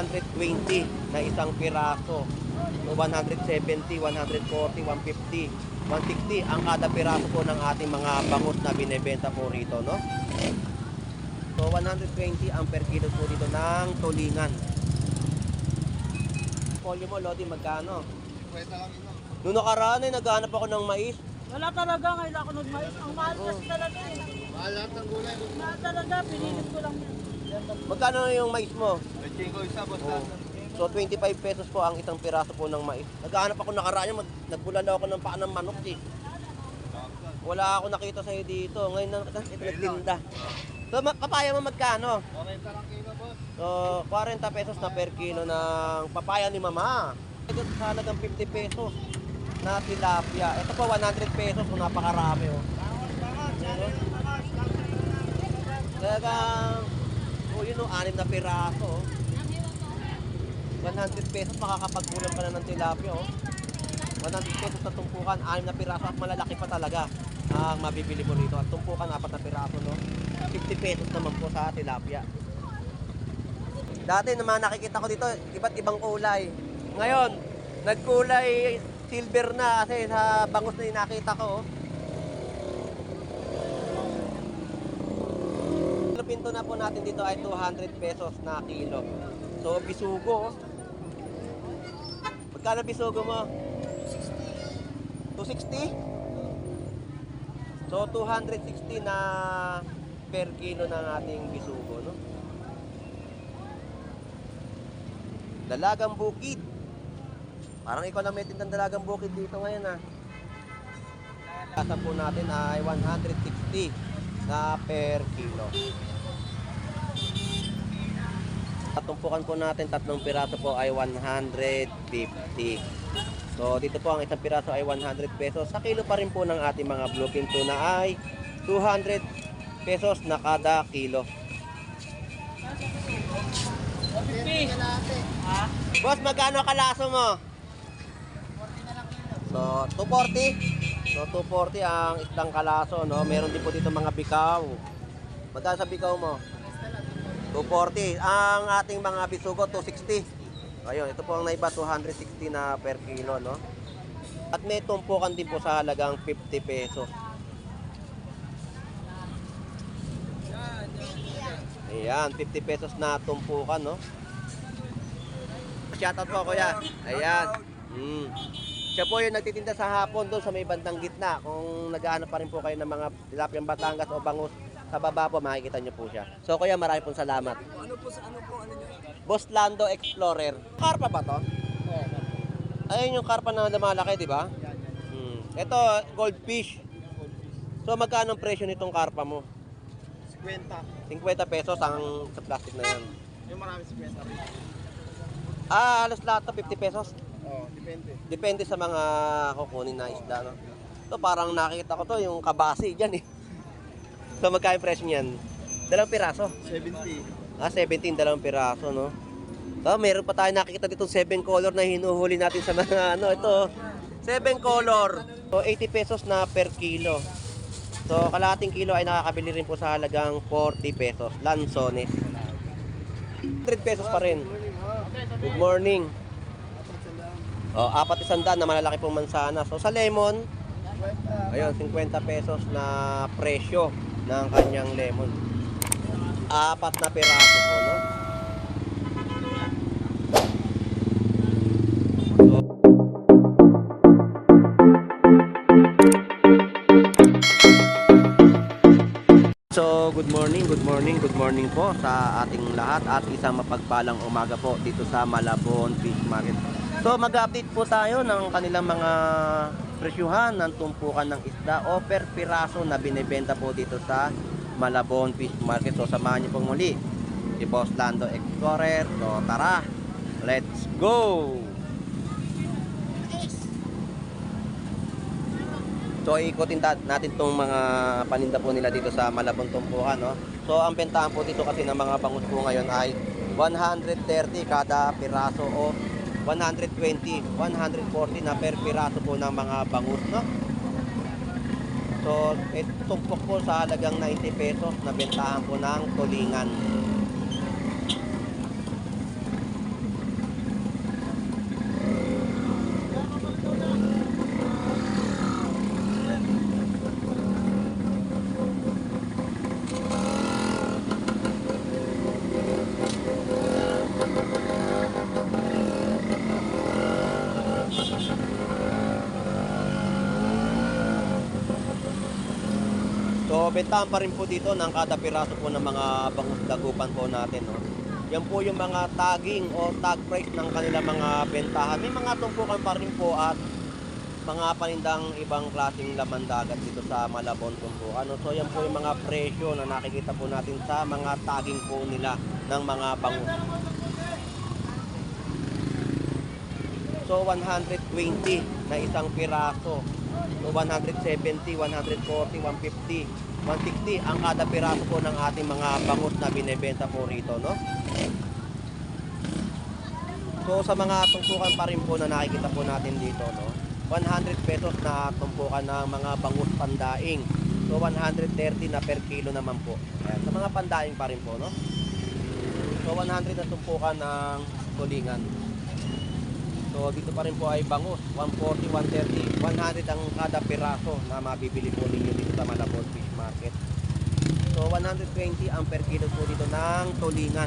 120 na isang piraso. So 170, 140, 150, 160 ang kada piraso po ng ating mga bangus na binebenta po rito, no? So 120 ang per kilo po dito ng tulingan. Polyo mo, Lodi, magkano? Pwede lang ito. Noong nakaraan naghahanap ako ng mais. Wala talaga, kailangan ko nag-mais. Ang mahal kasi talaga eh. Mahal lahat ng gulay. Mahal talaga, pinilit ko lang yan. Magkano na yung mais mo? Pwede ko isa, boss. Oh. So 25 pesos po ang isang piraso po ng mais. Naghahanap ako nakaraan, nagbulala ako ng paa ng manok eh. Wala ako nakita sa'yo dito. Ngayon na ito nagtinda. So papaya mo magkano? Okay, parang kilo, boss. So 40 pesos na per kilo ng papaya ni mama. Ito sa halagang 50 pesos na tilapia. Ito po 100 pesos kung napakarami oh. Talagang yun o, 6 na piraso oh. 100 pesos makakapagkulang ka na ng tilapia oh. 100 pesos na tumpukan, 6 na piraso at malalaki pa talaga ang mabibili mo rito. At tumpukan 4 na piraso no. 50 pesos naman po sa tilapia. Dati naman nakikita ko dito iba't ibang kulay. Ngayon, nagkulay silver na kasi sa bangus na nakita ko. Ang pinto na po natin dito ay 200 pesos na kilo. So, bisugo. Magkano bisugo mo? 260? So, 260 na per kilo ng ating bisugo, no? Dalagang bukid. Parang ikaw lang may tindang dalagang bukid dito ngayon, ha? Kasa po natin ay 160 na per kilo. Tumpukan po natin, 3 piraso po ay 150. So dito po ang isang piraso ay 100 pesos. Sa kilo pa rin po ng ating mga bluefin tuna ay 200 pesos na kada kilo. Boss, magkano kalaso mo? So 240. So 240 ang isang kalaso, no? Meron din po dito mga bikaw. Magkano sa bikaw mo? 240. Ang ating mga bisugo, 260. Ayun, ito po ang naiba, 260 na per kilo, no? At may tumpukan din po sa halagang 50 pesos. Ayan, 50 pesos na tumpukan, no? Shoutout po, kuya. Ayan. Siya po yung nagtitinda sa hapon doon sa may bandang gitna. Kung naghahanap pa rin po kayo ng mga tilapyang Batangas o bangus, sa baba po makikita nyo po siya. So kuya, marami pong salamat. Ano po ano nyo? Boss Lando Explorer. Karpa ba to? Ayun yung karpa na lumalaki, di ba? Ito, goldfish. So magkano ang presyo nitong karpa mo? 50. 50 pesos ang sa plastic na yan. Yung marami 50. Halos lahat to 50 pesos. Oo, depende. Depende sa mga kukunin na isda, no? So parang nakikita ko to, yung kabasi dyan eh. So magkano presyo niyan? 2 piraso. 70. 17, 2 piraso, no? So meron pa tayo nakikita dito 7 color na hinuhuli natin sa mga ano, ito. 7 color. So 80 pesos na per kilo. So kalahating kilo ay nakakabili rin po sa halagang 40 pesos. Lanzones. 100 pesos pa rin. Good morning. Oh, 400 na malalaki pong mansana. So sa lemon, ayun, 50 pesos na presyo ng kanyang lemon. 4 na piraso po, no? So, good morning po sa ating lahat at isang mapagpalang umaga po dito sa Malabon Fish Market. So, mag-update po tayo ng kanilang mga presyuhan ng tumpukan ng isda o per piraso na binebenta po dito sa Malabon Fish Market. So, samahan niyo pong muli si Boss Lando Explorer. So, tara, let's go! So ikutin natin itong mga paninda po nila dito sa Malabon Tumpukan, no? So ang bentahan po dito kasi ng mga bangus po ngayon ay 130 kada piraso o 120, 140 na per piraso po ng mga bangus, no? So ito tumpok po sa halagang 90 pesos na bentahan po ng tulingan. bentahan pa rin po dito ng kada piraso po ng mga bangus dagupan po natin, no. Yan po yung mga tagging o tag price ng kanilang mga bentahan. May mga tumpukan pa rin po at mga panindang ibang klaseng laman dagat dito sa Malabon tumpukan. So yan po yung mga presyo na nakikita po natin sa mga tagging po nila ng mga bangus. So 120 na isang piraso. So 170, 140, 150, 160 ang kada piraso po ng ating mga bangus na binebenta po rito, no? So sa mga tumpukan pa rin po na nakikita po natin dito, no? 100 pesos na tumpukan ng mga bangus pandaing. So 130 na per kilo naman po. Ayan, sa mga pandaing pa rin po, no? So 100 na tumpukan ng tulingan. So dito pa rin po ay bangus, 140, 130, 100 ang kada piraso na mabibili po ninyo dito sa Malabon Fish Market. So 120 ang per kilo po dito ng tulingan.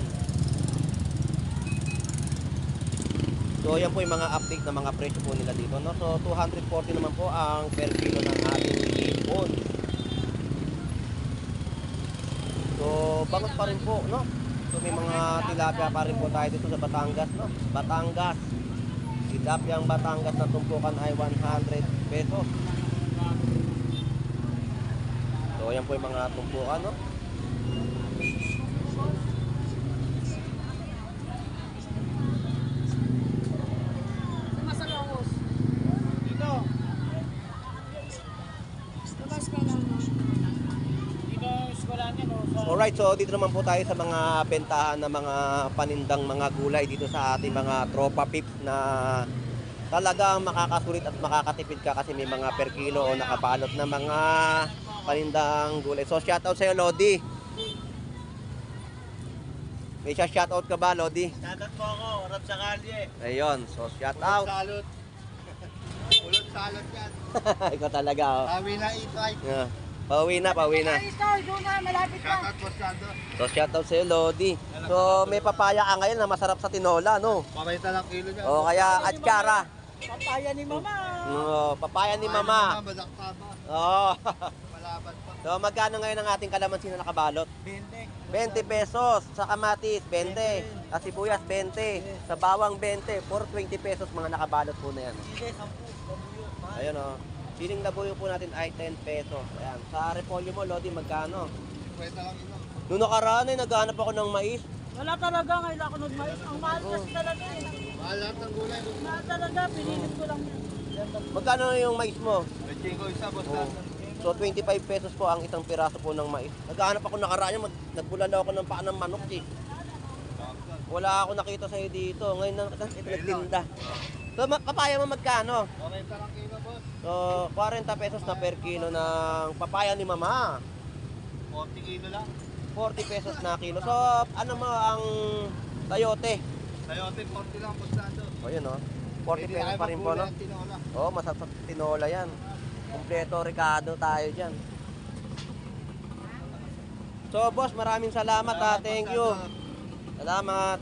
So yan po yung mga update na mga presyo po nila dito, no? So 240 naman po ang per kilo ng ating hipon. So bangus pa rin po, no? So may mga tilapia pa rin po tayo dito sa Batangas, no? Batangas. Tilapia ang Batangas na tumpukan ay 100 pesos. So yan po yung mga tumpukan, no? Masalangos. Dito. Labas ka naman. Dito, eskwela niya, no? Alright, so dito naman po tayo sa mga bentahan ng mga panindang mga gulay dito sa ating mga tropa pips na talagang makakasulit at makakatipid ka kasi may mga per kilo o nakabalot na mga panindang gulay. So shoutout sa'yo, Lodi. May shoutout ka ba, Lodi? Shoutout po ako, harap sa kalye. Ayun, so shoutout. Salot. Ulot salot yan. Ikaw talaga, oh. Sabi na itay. Yeah. Pauwi na, pauwi na. Ay, ikaw, doon na, malapit ka. Shoutout po Sando. So shoutout sa'yo, Lodi. So may papaya ka ngayon na masarap sa tinola, no? Pamita lang kilo niya. O kaya atsara. Papaya ni Mama. Papaya ni Mama. Badaktaba. Oo. Malaban pa. So magkano ngayon ang ating kalamansi na nakabalot? 20 20. pesos. Sa kamatis, 20. Sa sibuyas, 20. Sa bawang, 20. For 20 pesos mga nakabalot po na yan. Hindi, 10. Babuyo. Ayun o. Siling labuyo po natin ay 10 pesos. Ayan. Sa repolyo mo, Lodi, magkano? Kwenta lang ino. Noong nakaraan ay naghanap ako ng mais. Wala talaga, ngayon ako nagmais. Ang mahal kasi talaga eh. Mahal lahat ng gulay. Mahal talaga, pinilit ko lang yan. Magkano yung mais mo? Medyo ko isa, boss Oo. Sando. So 25 pesos po ang isang piraso po ng mais. Naghahanap ako nakaraan, nagbulala ako ng paa ng manok eh. Wala ako nakita sa'yo dito. Ngayon na ito nagtinda. So papaya mo magkano? Okay, tarang kilo, boss. So 40 pesos na per kilo ng papaya ni Mama. 40 kilo lang. 40 pesos na kilo. So ano mo ang sayote? Sayote, 40 lang, boss Sando. O yun o. 40 pesos pa rin po, no? Oo, masarap sa tinola yan. Kompleto Ricardo tayo dyan. So boss, maraming salamat ha. Thank you. Salamat.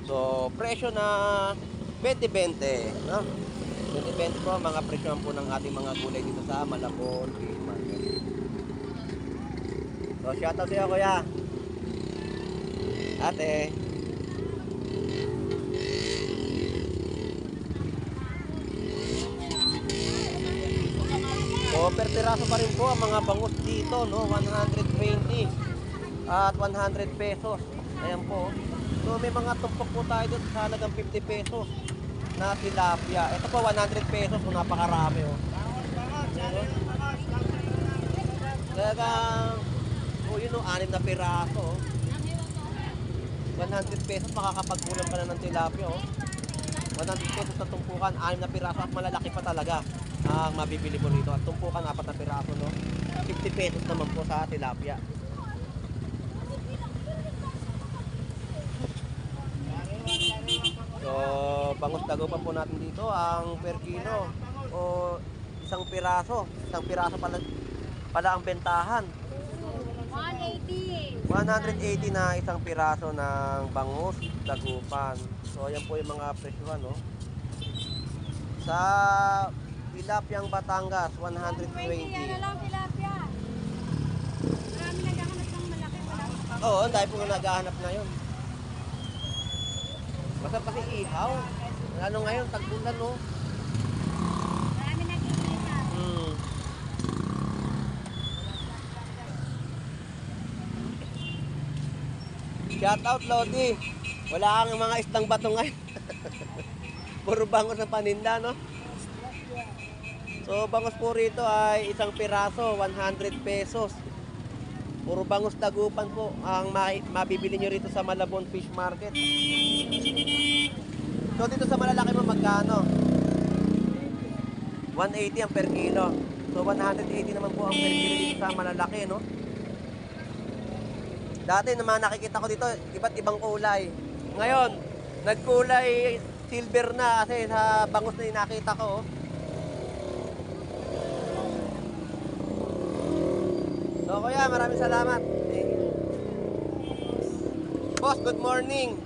So, presyo na 20-20, no? 20-20 po, mga presyo po ng ating mga gulay dito sa Malabon Fish Market. So, shoutout sa'yo, kuya. Ate. So, per piraso pa rin po ang mga bangus dito, no? 120 at 100 pesos. Ayan po. So may mga tumpok po tayo dito sa halagang 50 pesos na tilapia. Ito po 100 pesos, so napakarami oh. Talagang yun oh, 6 na piraso oh. 100 pesos makakapagkulang ka na ng tilapia oh. 100 pesos na tumpukan, 6 na piraso at malalaki pa talaga ang mabibili mo rito. At tumpukan 4 na piraso no. 50 pesos naman po sa tilapia. So, bangus dagupan po natin dito ang per kilo o isang piraso pala pala ang bentahan. 180. 180 na isang piraso ng bangus, dagupan. So, ayan po yung mga presyuhan, no? Sa Tilapyang Batangas, 20 yan na 120. lang tilapia. Marami naghahanap ng malaki. Wala pa. Oo, dahil po naghahanap ngayon. Basta kasi ihaw. Ano ngayon, tagbulan, no? Marami nakikita. Hmm. Shout out, Lodi. Wala kang mga istang bato ngayon. Puro bangos ng paninda, no? So, bangos po rito ay isang piraso, 100 pesos. Puro bangos dagupan po ang mabibili nyo rito sa Malabon Fish Market. So, dito sa malalaki mo, magkano? 180 ang per kilo. So, 180 naman po ang per kilo dito sa malalaki, no? Dati naman nakikita ko dito, iba't ibang kulay. Ngayon, nagkulay silver na kasi sa bangus na nakita ko. So, kuya, maraming salamat. Boss, good morning.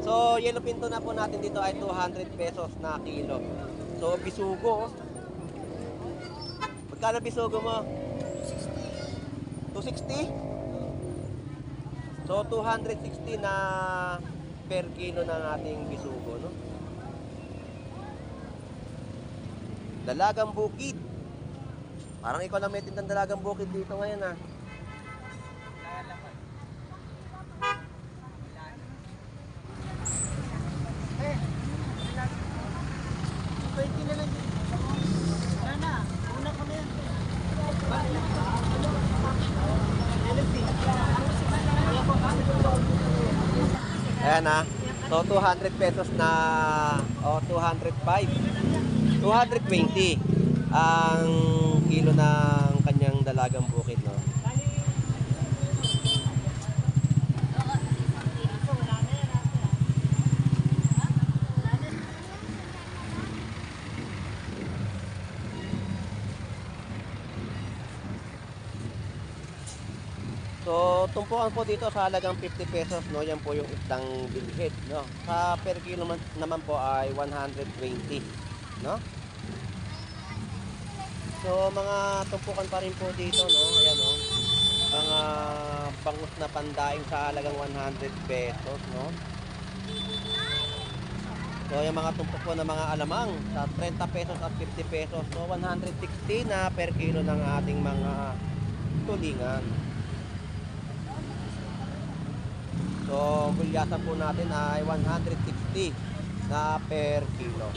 So, yellow pinto na po natin dito ay 200 pesos na kilo. So, bisugo. Magkano bisugo mo? 260? So, 260 na per kilo ng ating bisugo, no? Dalagang bukid. Parang ikaw lang may tindang dalagang bukid dito ngayon, ha? Ayan, ha? So, 200 pesos na, o 205. 220 ang kilo ng kanyang dalagang bukid, no? So, tumpukan po dito sa halagang 50 pesos, no? Yan po yung isdang bilhead, no? Sa per kilo naman po ay 120, no? So, mga tumpukan pa rin po dito, no? Ayan, no? Mga bangus na pandaing sa halagang 100 pesos, no? So, yung mga tumpok po ng mga alamang sa 30 pesos at 50 pesos. So, 160 na per kilo ng ating mga tulingan. So, gulyasan po natin ay 160 na per kilo.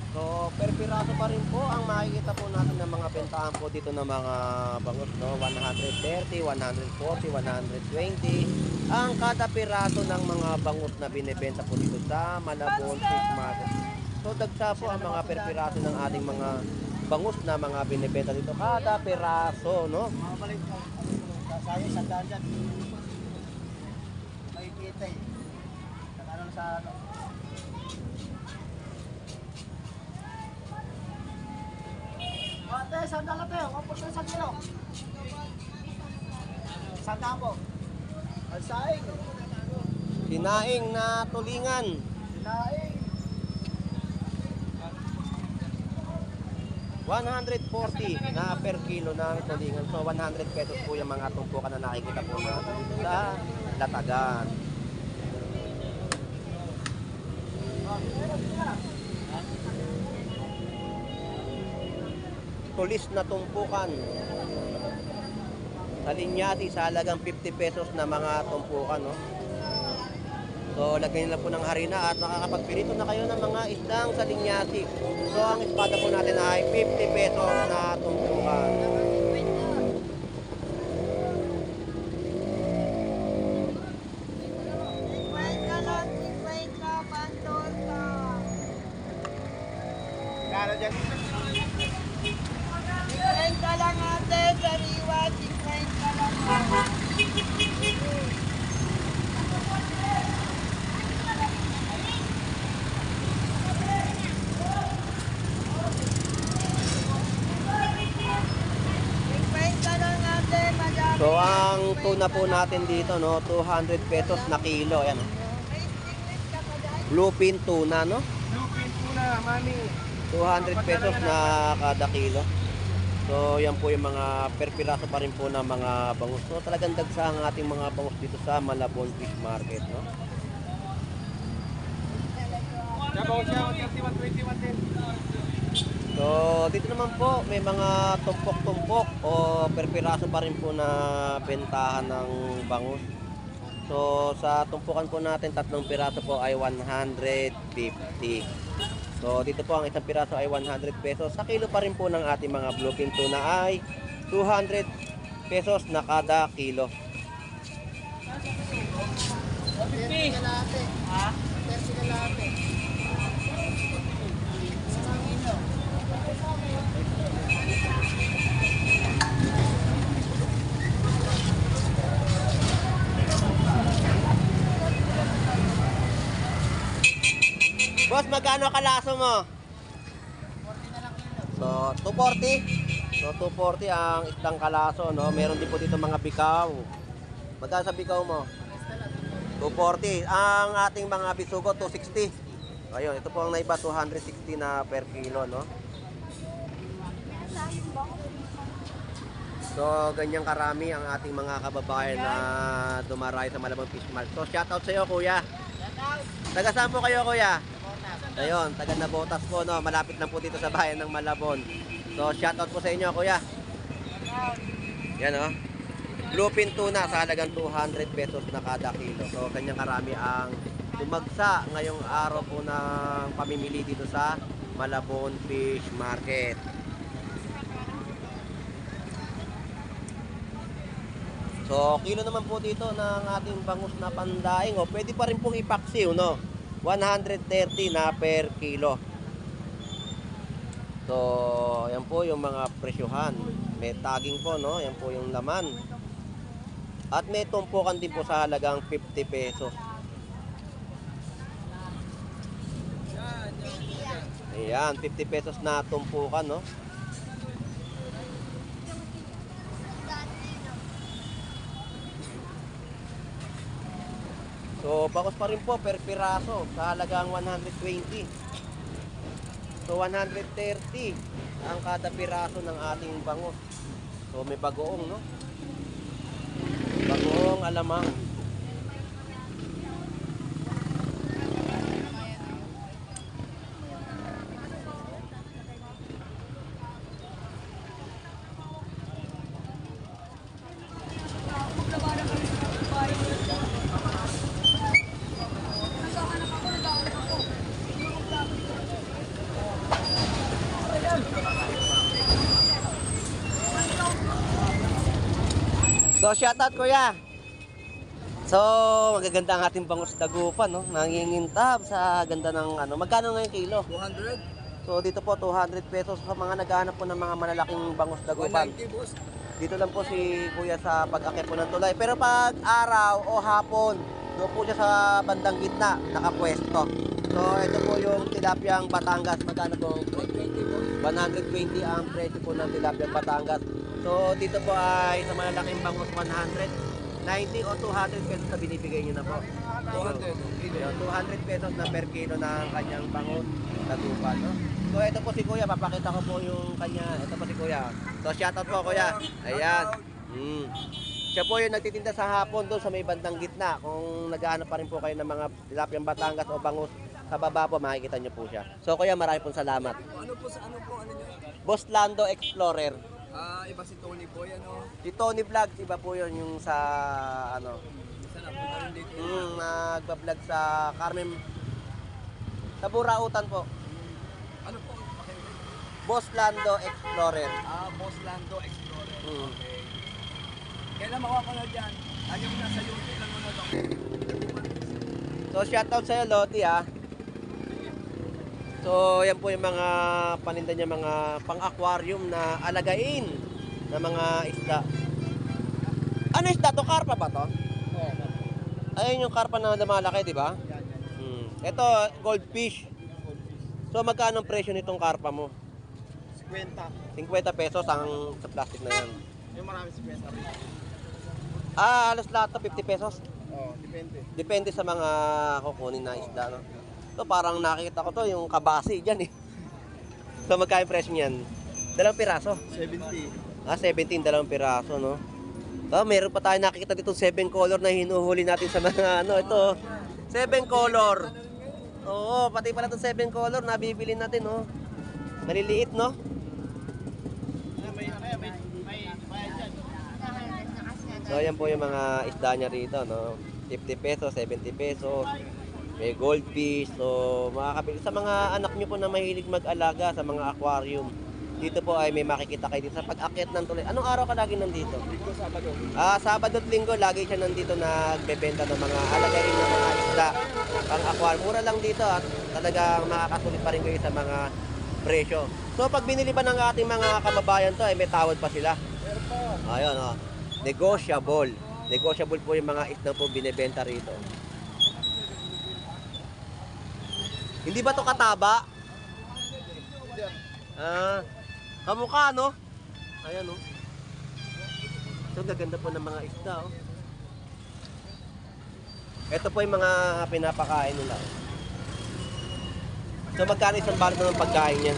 So, per piraso pa rin po ang makikita po natin ng mga bentahan po dito ng mga bangus, no? 130, 140, 120. Ang kada piraso ng mga bangus na binibenta po dito sa Malabon Fish Market. So, dagsa po ang mga per piraso ng ating mga bangus na mga binibenta dito kada piraso, no? Mga balik ko. Sayo, sandaan dyan. May kita eh. Ano sa ano. Ate, sandal na tayo. 1% sa kilo. Sandaan po. Alsaing. Sinaing na tulingan. Sinaing. 140 na per kilo ng tulingan. So 100 pesos po yung mga tumpukan na nakikita po natin sa latagan. Tulis na tumpukan. Sa linyati sa halagang 50 pesos na mga tumpukan, no? So, lagyan nila po ng harina at makakapagpirito na kayo ng mga isdang sa linyati. So, ang espada po natin ay 50 pesos na tumpukan. Kano dyan? 50 lang ate, sariwa, 50 lang. So, ang tuna po natin dito, no, 200 pesos na kilo. Ayan. Bluefin tuna, no? Bluefin tuna, mami. 200 pesos na kada kilo. So, yan po yung mga per piraso pa rin po ng mga bangus. So, talagang dagsa ang ating mga bangus dito sa Malabon Fish Market, no? Nabaw siya, 130, 120, 110. So, dito naman po, may mga tumpok-tumpok o per piraso pa rin po na bentahan ng bangus. So, sa tumpukan po natin, 3 piraso po ay 150. So, dito po ang isang piraso ay 100 pesos. Sa kilo pa rin po ng ating mga bluefin tuna ay 200 pesos na kada kilo. Boss, magkano kalaso mo? So, 240. So, 240 ang isang kalaso, no? Meron din po dito mga bikaw. Magkano sa bikaw mo? 240. Ang ating mga bisugo, 260. Ayun, ito po ang naiba, 260 na per kilo, no? So, ganyang karami ang ating mga kababayan na dumaray sa Malabon Fish Market. So, shoutout sa iyo, kuya. Taga saan po kayo, kuya? Ayun, taga Nabotas po, no? Malapit lang po dito sa bayan ng Malabon. So, shoutout po sa inyo, kuya. Yan, oh. Bluefin tuna sa halagang 200 pesos na kada kilo. So, kanyang karami ang dumagsa ngayong araw po ng pamimili dito sa Malabon Fish Market. So, kilo naman po dito ng ating bangus na pandaing. O, pwede pa rin pong ipaksiw, no? 130 na per kilo. So, yan po yung mga presyuhan. May tagging po, no? Yan po yung laman. At may tumpukan din po sa halagang 50 pesos. Ayan, 50 pesos na tumpukan, no? So, bakos pa rin po per piraso sa halagang 120. So, 130 ang kada piraso ng ating bangus. So, may bagoong, no? Bagoong alamang. So, shoutout, kuya. So, magaganda ang ating bangus dagupan, no? Nangingintab sa ganda ng ano. Magkano ngayon kilo? 200. So, dito po 200 pesos sa mga naghahanap po ng mga malalaking bangus dagupan. 190, boss. Dito lang po si kuya sa pag-akit po ng tulay. Pero pag araw o hapon, doon po siya sa bandang gitna, nakapwesto. So, ito po yung tilapiyang Batangas. Magkano po? 120, boss. 120 ang presyo po ng tilapiyang Batangas. So, dito po ay sa malalaking bangus 190 o 200 pesos na binibigay nyo na po. 200. Yun, 200 pesos na per kilo ng kanyang bangus dagupan, no? So, ito po si kuya. Papakita ko po yung kanya. Ito po si kuya. So, shoutout po, kuya. Ayan. Siya po yung nagtitinda sa hapon doon sa may bandang gitna. Kung naghahanap pa rin po kayo ng mga tilapiyang Batangas o bangus, sa baba po makikita nyo po siya. So, kuya, marami pong salamat. Ano nyo? Boss Lando Explorer. Iba si Tony po yan, oh. Si Tony Vlogs, iba po yun yung sa ano, Isa na, punta rin dito. nagbablog sa Carmen, sa Burautan po. Ano po? Okay. Boss Lando Explorer. Boss Lando Explorer. Mm. Okay. Kailan makuha ko na dyan? Ano yung nasa YouTube lang mo na lang? So, shoutout sa'yo, Lodi, ha. So, yan po yung mga paninda niya, mga pang-aquarium na alagain na mga isda. Ano isda to? Karpa ba to? Ayun yung karpa na malaki, di ba? Ito, goldfish. So, magkano ang presyo nitong karpa mo? 50. 50 pesos ang sa plastic na yan. Yung marami 50 rin. Halos lahat to 50 pesos. Depende. Depende sa mga kukunin na isda, no? So, parang nakita ko to, yung kabasi dyan eh. So, magkano presyo niyan? 2 piraso. 70. 17, 2 piraso, no? So, meron pa tayo nakikita dito 7 color na hinuhuli natin sa mga ano, ito. 7 color. Oo, pati pala itong 7 color, nabibili natin, no? Maliliit, no? So, ayan po yung mga isda niya rito, no? 50 pesos, 70 pesos. May goldfish. So, makakabili. Sa mga anak nyo po na mahilig mag-alaga sa mga aquarium, dito po ay may makikita kayo dito sa pag-akyat ng tulay. Anong araw ka lagi nandito? Linggo, Sabado. Sabado at Linggo, lagi siya nandito nagbebenta ng mga alagayin ng mga isda pang aquarium. Mura lang dito at talagang makakasulit pa rin kayo sa mga presyo. So, pag binili ba ng ating mga kababayan to, ay may tawad pa sila. Ayun, oh. Negotiable. Negotiable po yung mga isda po binebenta rito. Hindi ba to kataba? Kamukha, no? Ayan, no? So, gaganda po ng mga isda, oh. Ito po yung mga pinapakain nila. So, magkano isang balot ng pagkain niya?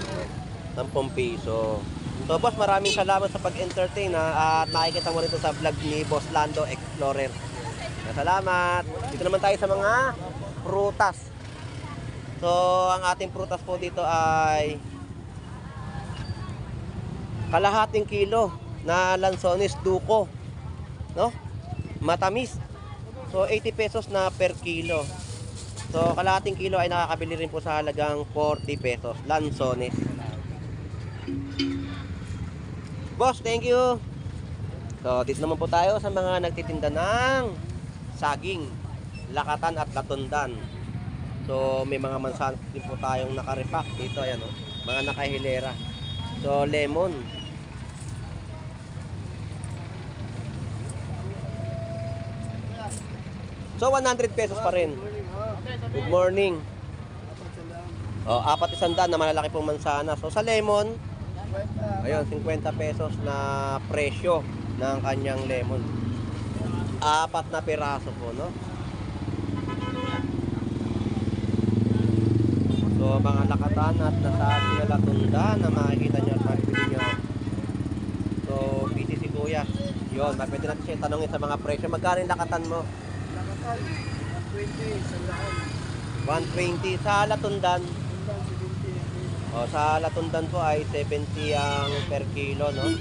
10 piso. So, boss, maraming salamat sa pag-entertain, ha? At nakikita mo rito sa vlog ni Boss Lando Explorer. Salamat. Dito naman tayo sa mga prutas. So, ang ating prutas po dito ay kalahating kilo na Lanzones Duco, no? Matamis. So, 80 pesos na per kilo. So, kalahating kilo ay nakakabili rin po sa halagang 40 pesos. Lanzones. Boss, thank you. So, dito naman po tayo sa mga nagtitinda ng saging, lakatan at latundan. So, may mga mansanas din po tayong nakarepack dito, ayan, oh, mga nakahilera. So, lemon. So, 100 pesos pa rin. Good morning. Oh, 400 na malalaki pong mansanas. So, sa lemon, ayun, 50 pesos na presyo ng kanyang lemon. 4 na piraso po, no? So, mga lakatan at nasagi na latunda na makikita nyo at makikita nyo. So, busy si Kuya. Yun, pwede natin siya tanongin sa mga presyo. Magkano yung lakatan mo? Lakatan, 120 sa laon. 120 sa latundan. O, sa latundan po ay 70 ang per kilo, no?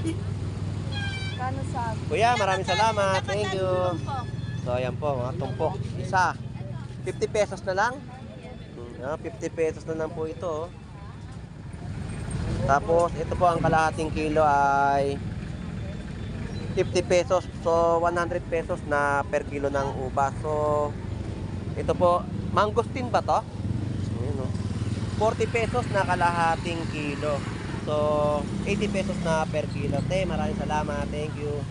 Kano sa Kuya, maraming salamat. Thank you. So, ayan po, mga tumpok. Isa. 50 pesos na lang. 50 pesos na lang po ito, oh. Tapos, ito po ang kalahating kilo ay 50 pesos. So, 100 pesos na per kilo ng uba. So, ito po, mangosteen ba to? Ayan, oh. 40 pesos na kalahating kilo. So, 80 pesos na per kilo. Maraming salamat. Thank you.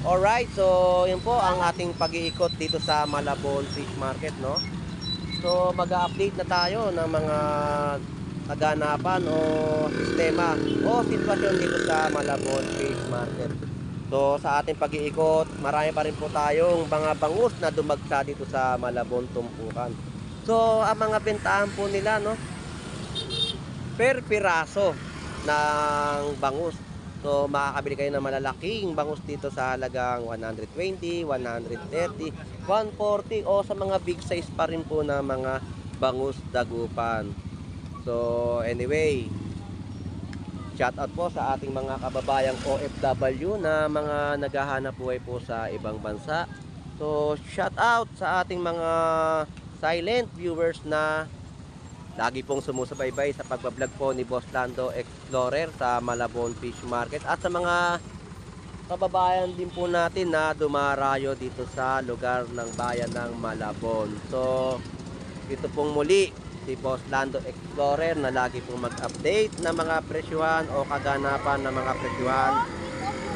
Alright, so yun po ang ating pag-iikot dito sa Malabon Fish Market, no? So, mag-update na tayo ng mga kaganapan o sistema o sitwasyon dito sa Malabon Fish Market. So, sa ating pag-iikot, marami pa rin po tayong mga bangus na dumagsa dito sa Malabon Tumpukan. So, ang mga bentahan po nila, no? Per piraso ng bangus. So, makakabili kayo ng malalaking bangus dito sa halagang 120, 130, 140 o sa mga big size pa rin po na mga bangus dagupan. So, anyway, shout out po sa ating mga kababayang OFW na mga naghahanap buhay po sa ibang bansa. So, shout out sa ating mga silent viewers na lagi pong sumusubaybay sa pagbablog po ni Boss Lando Explorer sa Malabon Fish Market at sa mga kababayan din po natin na dumarayo dito sa lugar ng bayan ng Malabon. So, ito pong muli si Boss Lando Explorer na lagi pong mag-update ng mga presyuhan o kaganapan ng mga presyuhan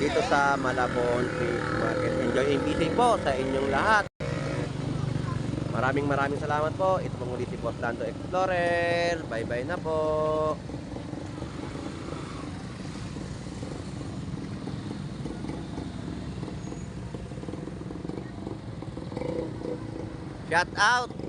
dito sa Malabon Fish Market. Enjoy and busy po sa inyong lahat. Maraming salamat po. Ito pong muli si Boss Lando Explorer. Bye-bye na po. Shout out.